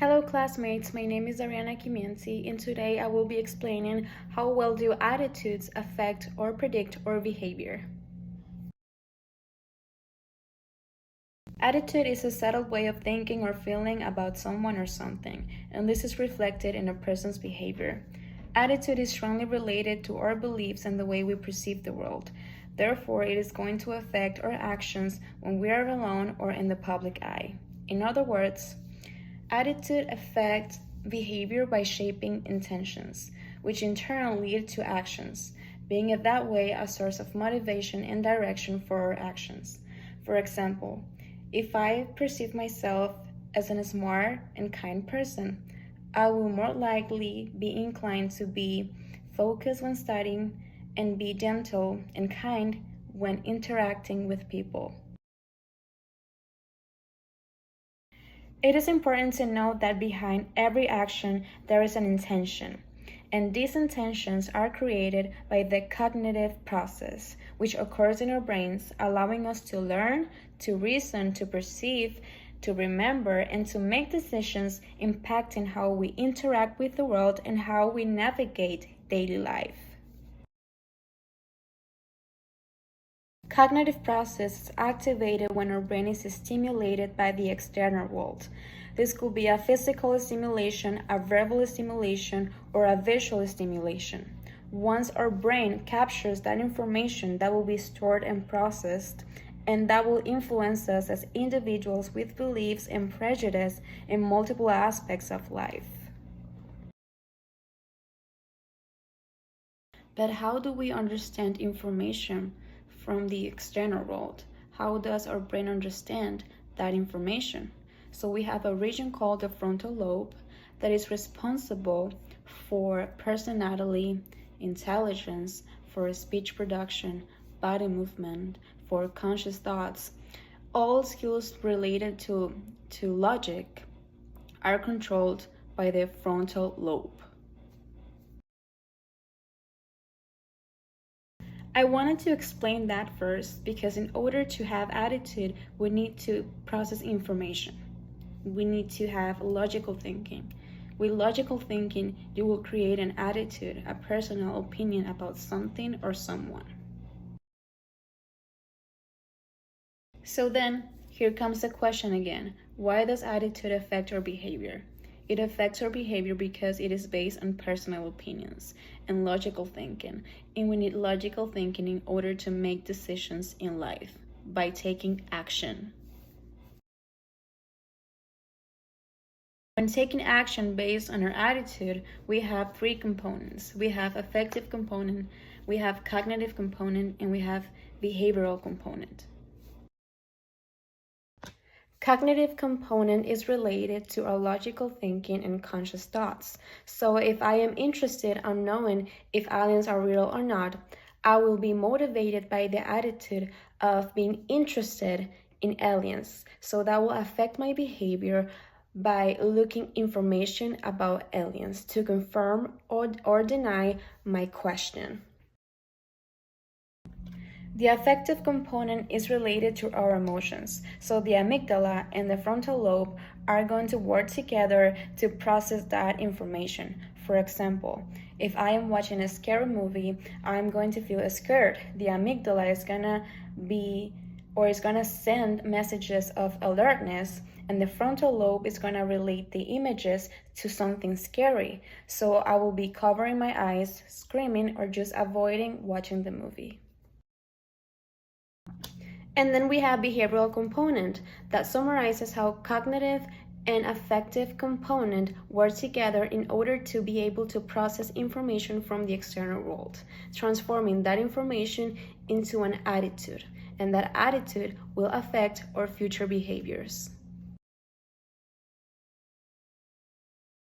Hello classmates, my name is Ariana Kimienzi and today I will be explaining how well do attitudes affect or predict our behavior. Attitude is a settled way of thinking or feeling about someone or something, and this is reflected in a person's behavior. Attitude is strongly related to our beliefs and the way we perceive the world. Therefore, it is going to affect our actions when we are alone or in the public eye. In other words, attitude affects behavior by shaping intentions, which in turn lead to actions, being in that way a source of motivation and direction for our actions. For example, if I perceive myself as a smart and kind person, I will more likely be inclined to be focused when studying and be gentle and kind when interacting with people. It is important to note that behind every action there is an intention, and these intentions are created by the cognitive process, which occurs in our brains, allowing us to learn, to reason, to perceive, to remember, and to make decisions impacting how we interact with the world and how we navigate daily life. Cognitive process is activated when our brain is stimulated by the external world. This could be a physical stimulation, a verbal stimulation, or a visual stimulation. Once our brain captures that information, that will be stored and processed, and that will influence us as individuals with beliefs and prejudice in multiple aspects of life. But how do we understand information from the external world? How does our brain understand that information? So we have a region called the frontal lobe that is responsible for personality, intelligence, for speech production, body movement, for conscious thoughts. All skills related to logic are controlled by the frontal lobe. I wanted to explain that first because in order to have attitude, we need to process information. We need to have logical thinking. With logical thinking, you will create an attitude, a personal opinion about something or someone. So then, here comes the question again. Why does attitude affect our behavior? It affects our behavior because it is based on personal opinions and logical thinking. And we need logical thinking in order to make decisions in life by taking action. When taking action based on our attitude, we have three components. We have affective component, we have cognitive component, and we have behavioral component. Cognitive component is related to our logical thinking and conscious thoughts. So if I am interested in knowing if aliens are real or not, I will be motivated by the attitude of being interested in aliens. So that will affect my behavior by looking information about aliens to confirm or deny my question. The affective component is related to our emotions, so the amygdala and the frontal lobe are going to work together to process that information. For example, if I am watching a scary movie, I'm going to feel scared. The amygdala is gonna send messages of alertness, and the frontal lobe is gonna relate the images to something scary. So I will be covering my eyes, screaming, or just avoiding watching the movie. And then we have behavioral component that summarizes how cognitive and affective component work together in order to be able to process information from the external world, transforming that information into an attitude, and that attitude will affect our future behaviors.